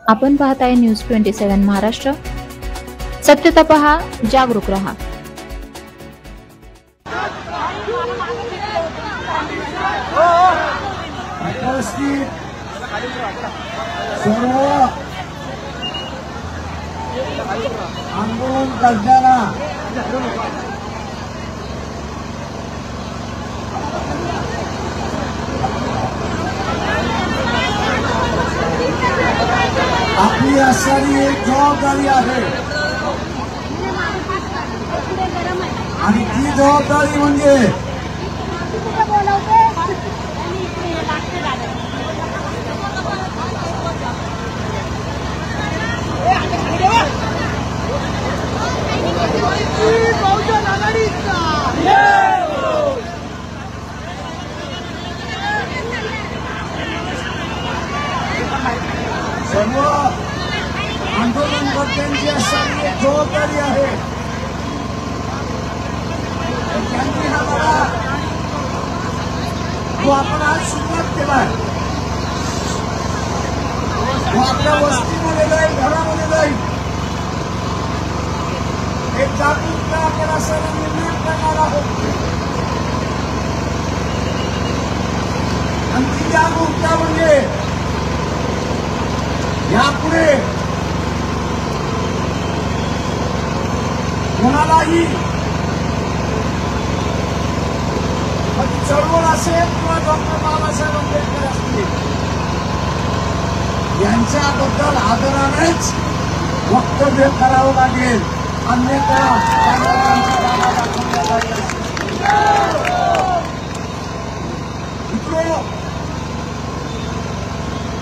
आपण पाहताय न्यूज 27 महाराष्ट्र. सत्यता पहा, जागरूक रहा. सर्व आंदोलन करताना आपली असणारी एक जबाबदारी आहे आणि ती जबाबदारी म्हणजे सर्व आंदोलनकर्त्यांची असणारी एक जबाबदारी आहे. त्यांनी हा लढा जो आपण आज सुरुवात केलाय तो आपल्या वस्तीमध्ये जाईल, घरामध्ये जाईल. एक जागरूकता आपण असायला निर्माण करणार आहोत आणि ती जागरूकता म्हणजे यापुढे कोणालाही चळवळ असेल किंवा डॉक्टर बाबासाहेब आंबेडकर असतील यांच्याबद्दल आदरानेच वक्तव्य करावं लागेल, अन्यथा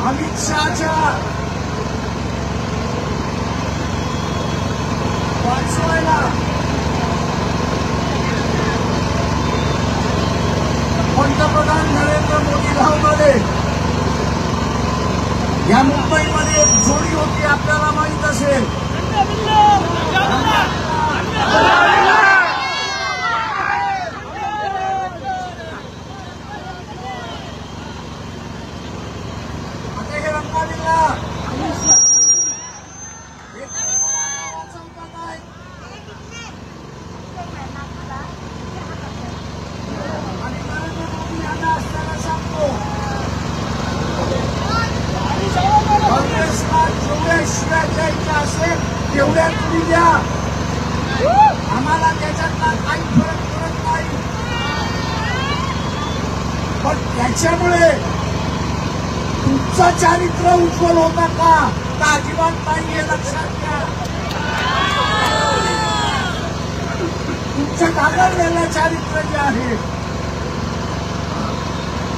अमित शहाच्या वाचवायला पंतप्रधान नरेंद्र मोदी धावले. या मुंबईमध्ये एक जोडी होती, आपल्याला माहित असेल. आता हे रंगालीला असेल तेवढ्या तुम्ही द्या, आम्हाला त्याच्यातला काही फरक पडत नाही. पण त्याच्यामुळे तुमचं चारित्र्य उज्ज्वल होता का अजिबात नाही, हे लक्षात घ्या. तुमचं डागाळलेलं चारित्र्य जे आहे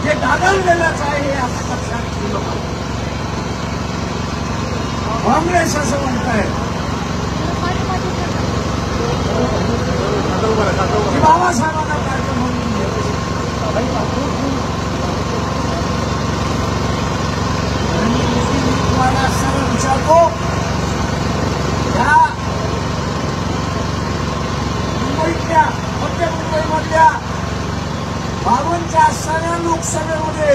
ते डागाळलेलंच आहे, हे आपण लक्षात ठेवलं पाहिजे. काँग्रेस असं म्हणताय की बाबासाहेबांना कार्यक्रम म्हणून तुम्हाला सरळ विचारतो, या मुंबईतल्या मध्य मुंबईमधल्या 52च्या असणाऱ्या लोकसभेमध्ये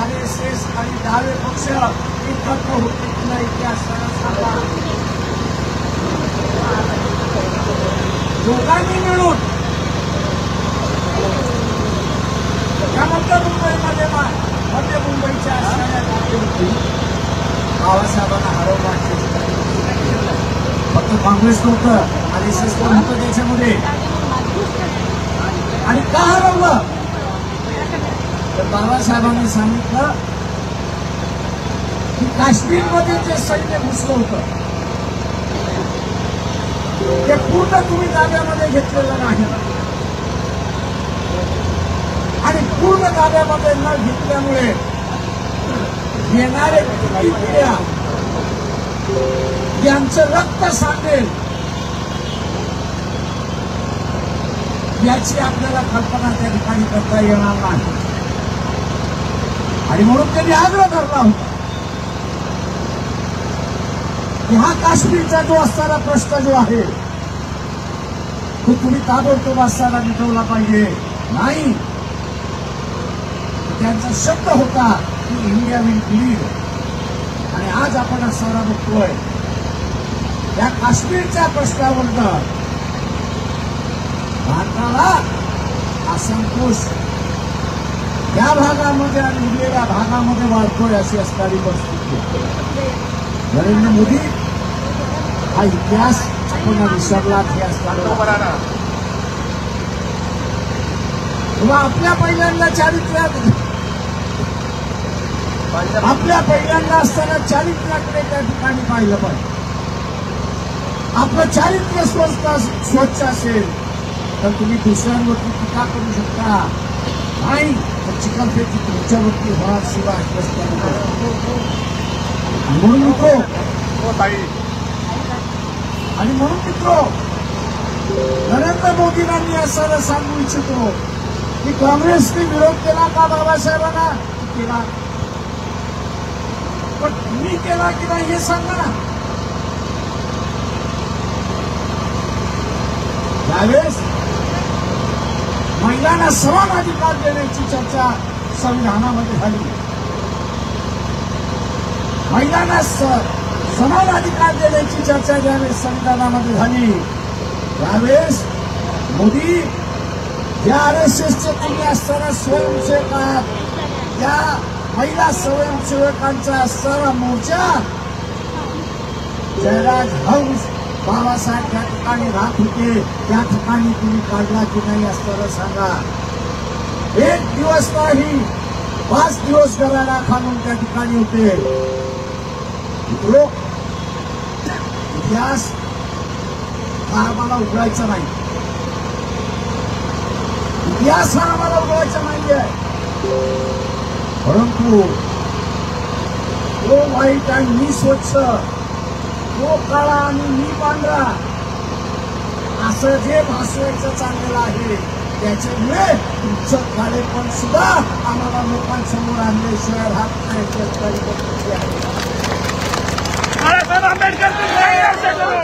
RSS आणि डावे पक्ष एकत्र होते की नाही ते असताना सांगा. दोघांनी मिळून या मध्य मुंबईमध्ये मध्य मुंबईच्या असणाऱ्या बाबासाहेबांना हरवण्याची फक्त काँग्रेस नव्हतं, RSS पण होतं त्याच्यामध्ये. आणि का हरवलं तर बाबासाहेबांनी सांगितलं की काश्मीरमध्ये जे सैन्य घुसलं होतं ते पूर्ण तुम्ही ताब्यामध्ये घेतलेलं नाही आणि पूर्ण ताब्यामध्ये न घेतल्यामुळे येणारे पिढ्या यांचं रक्त सांडेल याची आपल्याला कल्पना त्या ठिकाणी करता येणार नाही. आणि म्हणून त्यांनी आग्रह धरला होता की हा काश्मीरचा जो असणारा प्रश्न जो आहे तो तुम्ही ताबडतोब असताना मिटवला पाहिजे. नाही, त्यांचा शब्द होता की इंडिया विल लीड. आणि आज आपण असताना बघतोय या काश्मीरच्या प्रश्नावरनं भारताला असंतोष या भागामध्ये आणि उरलेल्या भागामध्ये वाढतोय अशी असणारी परिस्थिती. नरेंद्र मोदी हा इतिहास आपण विसरला हे असताना किंवा आपल्या पहिल्यांदा चारित्र्यात आपल्या पहिल्यांदा असताना चारित्र्याकडे त्या ठिकाणी पाहिलं पाहिजे. आपलं चारित्र्य स्वच्छ असेल तर तुम्ही दुसऱ्यांवरती टीका करू शकता, नाही तर चिकलफेकी तुमच्यावरती होणार शिवाय म्हणून मित्रो नरेंद्र मोदींनी असं सांगू इच्छितो की काँग्रेसने विरोध केला का बाबासाहेबांना? केला, पण तुम्ही केला की नाही हे सांगा ना. त्यावेळेस महिलांना समान अधिकार देण्याची चर्चा संविधानामध्ये झाली. महिलांना समान अधिकार देण्याची चर्चा ज्यावेळेस संविधानामध्ये झाली त्यावेळेस मोदी या RSSचे तुम्ही असताना स्वयंसेवक आहात, त्या महिला स्वयंसेवकांचा असणारा मोर्चा जयराज हंस बाबासाहेब त्या ठिकाणी राहत होते त्या ठिकाणी तुम्ही काढला की नाही असताना सांगा. एक दिवस नाही 5 दिवस गळाला खालून त्या ठिकाणी होते. इतिहास हा आम्हाला उघडायचा नाही, इतिहास हा आम्हाला उघडायचा नाहीये, परंतु तो वाईट आणि मी स्वच्छ, तो काळा आणि मी पांढरा असं जे भासवायचं चाललेलं आहे त्याच्यामुळे तुमचं काळेपण सुद्धा आम्हाला लोकांसमोर आणल्याशिवाय राहत नाही. बाळासाहेब आंबेडकर तुम संघर्ष करो,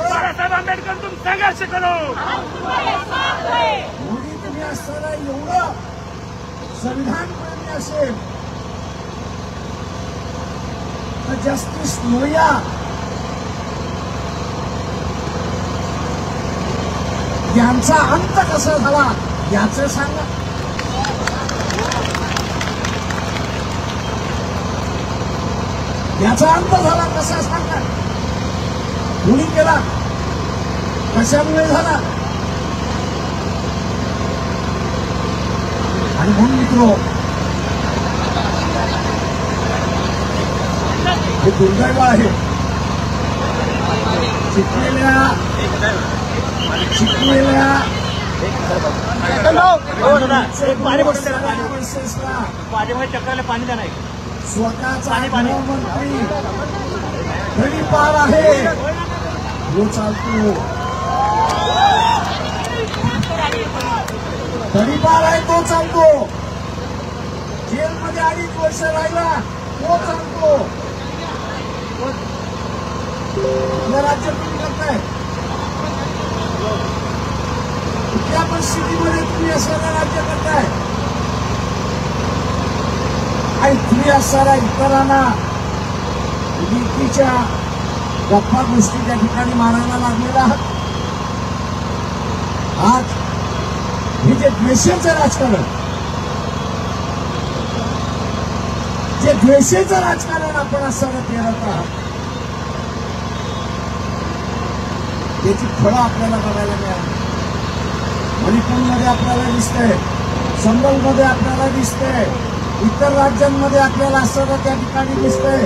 बाळासाहेब आंबेडकर तुम संघर्ष करो. मोदी तुम्ही असताना एवढं संविधान प्रेमी असेल तर जस्टिस लोहिया यांचा अंत कसा झाला याचं सांगा. याचा अंत झाला कसा सांगा, कोणी केला, कशामुळे झाला. आणि म्हणून मित्रो हे दुर्दैव आहे. शिकलेल्या पाणी द्या नाही स्वतःचा गृहमंत्री गडीपार आहे तो चालतो, गडीपार आहे तो चालतो, जेलमध्ये 2.5 वर्ष राहिला तो चालतो. आपल्या राज्यात तुम्ही करताय कुठल्या परिस्थितीमध्ये तुम्ही असणारा राज्य करताय आणि तुम्ही असणारा इतरांना नीतीच्या गप्पा गोष्टी त्या ठिकाणी मारायला लागलेला आहात. आज हे जे द्वेषाचं राजकारण, जे द्वेषाचं राजकारण आपण असताना पेरत आहात त्याची फळं आपल्याला बघायला मिळाली. मणिपूरमध्ये आपल्याला दिसतंय, संबलमध्ये आपल्याला दिसतंय, इतर राज्यांमध्ये आपल्याला असताना त्या ठिकाणी दिसतंय.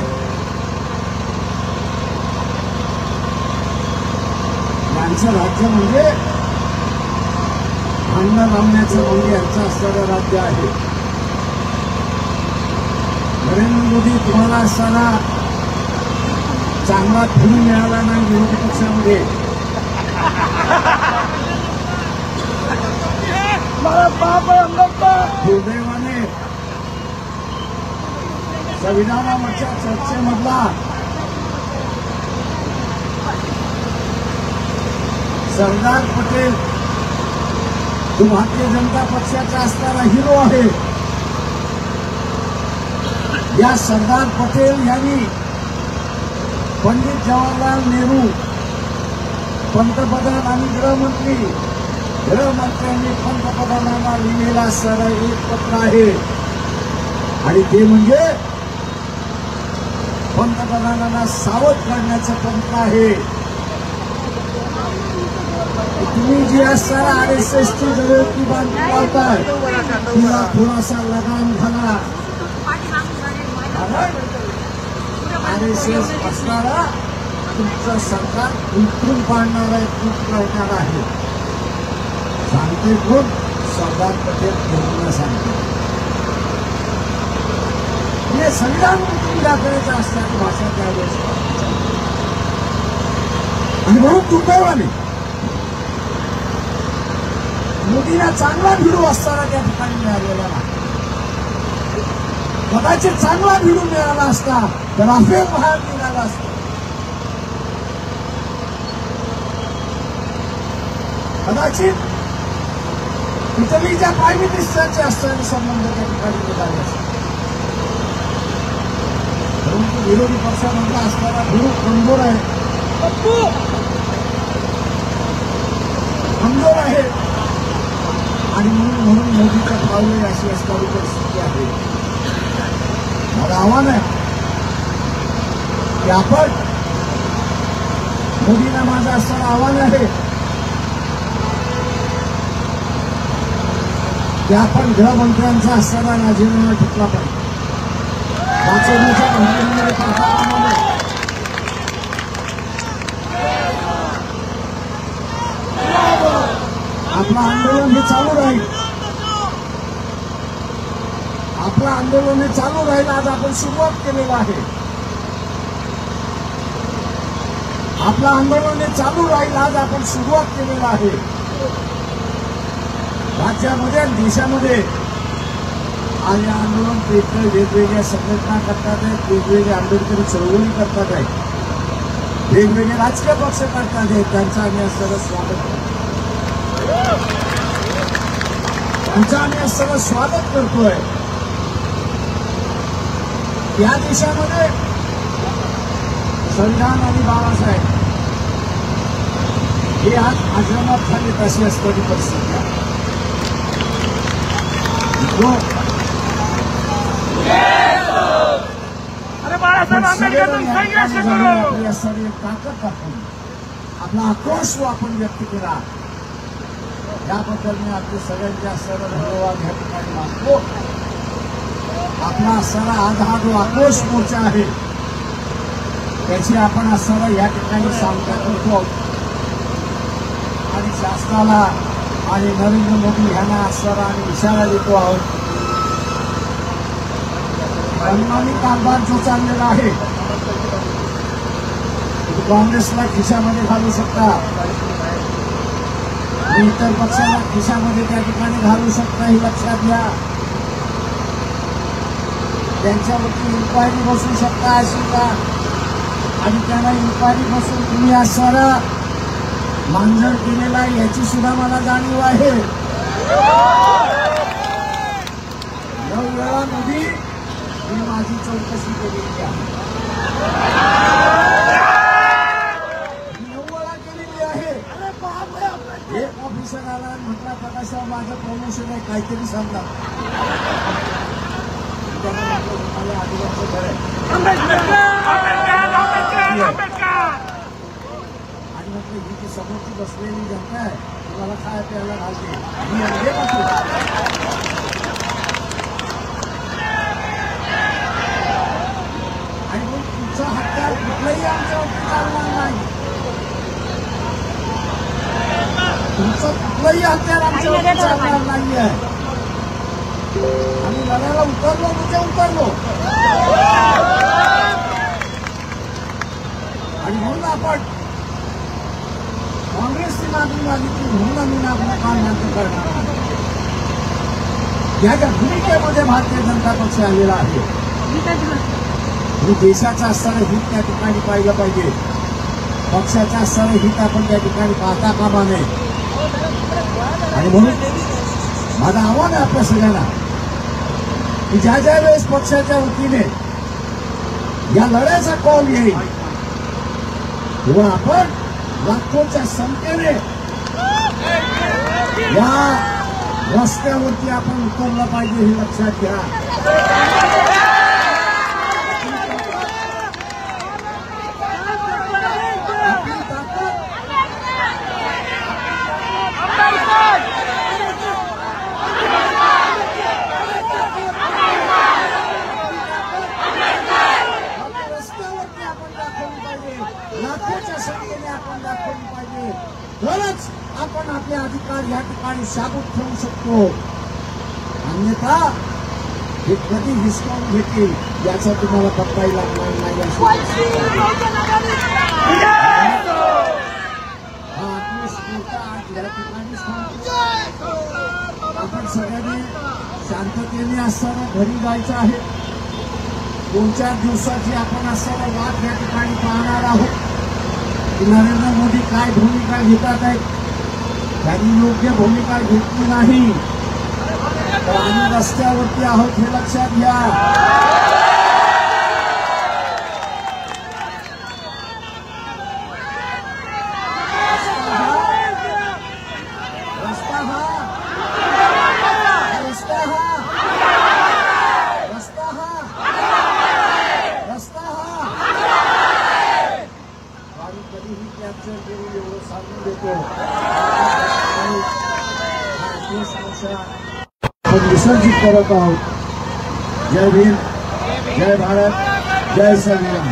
यांचं राज्य म्हणजे भांडण लावण्याचं म्हणजे यांचं असणारं राज्य आहे. नरेंद्र मोदी तुम्हाला असताना चांगला फिरून मिळाला नाही विरोधी पक्षामध्ये. दुर्दैवाने संविधानावरच्या चर्चेमधला सरदार पटेल जो भारतीय जनता पक्षाचा असणारा हिरो आहे या सरदार पटेल यांनी पंडित जवाहरलाल नेहरू पंतप्रधान आणि गृहमंत्र्यांनी पंतप्रधानांना लिहिलेलं असणारं एक पत्र आहे आणि ते म्हणजे पंतप्रधानांना सावध करण्याचं पत्र आहे. तुम्ही जी असणारा RSSची जवळची बांधून लावताय तिला थोडासा लगाम घाला. RSS असणारा तुमचं सरकार उलटून पाडणार आहे, तूट लावणार आहे. सांगते कोण? सरदार पटेल नेहरूंना सांगते. हे संविधान उलटून दाखवायचं असल्याची भाषा त्यावेळेस आणि म्हणून दुर्दैवाने मोदींना चांगला भिडू असताना त्या ठिकाणी मिळालेला नाही. कदाचित चांगला भिडू मिळाला असता तर राफेल बाहेर निघाला असता. कदाचित इटलीच्या प्राईम मिनिस्टरचे असणारे संबंध त्या ठिकाणी निघाले असते. परंतु विरोधी पक्षामधला असणारा भिडू कमजोर आहे, कमजोर आहे आणि म्हणून मोदीच्या पावले अशी असणारी परिस्थिती आहे. माझं आव्हान आहे की आपण मोदींना माझं असणारं आव्हान आहे की आपण गृहमंत्र्यांचा असणारा राजीनामा घेतला पाहिजे. वाचवण्याच्या भावनेमध्ये प्रकारामध्ये आपलं आंदोलन हे चालू राहील. आपलं आंदोलन हे चालू राहील. आज आपण सुरुवात केलेलं आहे. आपलं आंदोलन हे चालू राहील. आज आपण सुरुवात केलेलं आहे. राज्यामध्ये आणि देशामध्ये आज या आंदोलन पेटलं. वेगवेगळ्या संघटना करतात आहेत, वेगवेगळे आंबेडकरी चळवळी करतात आहेत, वेगवेगळे राजकीय पक्ष करतात आहेत. त्यांचं आम्ही असं स्वागत करतो. त्यांचं आम्ही असं स्वागत करतोय. या देशामध्ये संविधान आणि बाबासाहेब हे आज आश्रमात खाली कशी असणारी परिस्थिती आहे. अरे बाळासाहेब आंबेडकर संघर्ष करो. ताकद दाखवून आपला आक्रोश आपण व्यक्त केला. याबद्दल मी आपले सगळ्यांचे असणारा धन्यवाद या ठिकाणी मानतो. आपला असणारा आज हा जो आक्रोश मोर्चा आहे त्याची आपण असणारा या ठिकाणी सांगता करतो आणि शासनाला आणि नरेंद्र मोदी यांना असणारा आणि इशारा देतो आहोत. मनमानी कारभार जो चाललेला आहे काँग्रेसला खिशामध्ये घालू शकता, इतर पक्षाला खिशामध्ये त्या ठिकाणी घालू शकता, हे लक्षात घ्या. त्यांच्यावरती इन्क्वायरी बसू शकता अशी का आणि त्यांना इन्क्वायरी बसून तुम्ही असणारा मांजर केलेला याची सुद्धा मला जाणीव आहे. 9 वेळा मोदी मी माझी चौकशी केलेली आहे. 9 वेळा केलेली आहे. एक ऑफिसर आला आणि म्हटला प्रकाशराव माझं प्रमोशन आहे काहीतरी सांगा. आदिवासी घर आहे आणि म्हटलं ही जी समोरची बसलेली जनता आहे तुम्हाला खाय प्यायला घालते मी म्हणजे आणि मग तुमचा हत्यार कुठलंही आमच्यावरती चालणार नाही. तुमचं कुठलंही हत्यार आमच्यावरती चालणार नाहीये. आम्ही लढायला उतरलो म्हणजे उतरलो आणि म्हणून आपण काँग्रेसची मागणी मागितली म्हणून आम्ही मागणी मान्य करणार. याच्या भूमिकेमध्ये भारतीय जनता पक्ष आलेला आहे. आणि देशाचं असणारं हित त्या ठिकाणी पाहिलं पाहिजे. पक्षाचं असणारं हित आपण त्या ठिकाणी पाहता कामा नये. आणि म्हणून माझं आव्हान आहे आपल्या सगळ्यांना की ज्या ज्या वेळेस पक्षाच्या वतीने या लढ्याचा कॉल येईल तेव्हा आपण लाखोच्या संख्येने या रस्त्यावरती आपण उतरलं पाहिजे हे लक्षात घ्या. आपली ताकद रस्त्यावरती आपण दाखवली पाहिजे, लाखोच्या संख्येने आपण दाखवली पाहिजे. तरच आपण आपले अधिकार या ठिकाणी शाबूत ठेवू शकतो. अन्यथा हे कधी हिसकावून घेतील याचा तुम्हाला पत्ताही लागणार नाही. हा आत्मस्फूर्त आज या ठिकाणीच थांबतो. आपण सगळ्यांनी शांततेने असताना घरी जायचं आहे. 2-4 दिवसाची आपण असताना वाट या ठिकाणी पाहणार आहोत की नरेंद्र मोदी काय भूमिका घेतात आहेत. त्यांनी योग्य भूमिका घेतली नाही तर आम्ही रस्त्यावरती आहोत हे लक्षात घ्या. रस्ता हा कधीही कॅप्चर करून एवढं सांगून देतो. आपण विसर्जित करत आहोत. जय भीम, जय भारत, जय संविधान.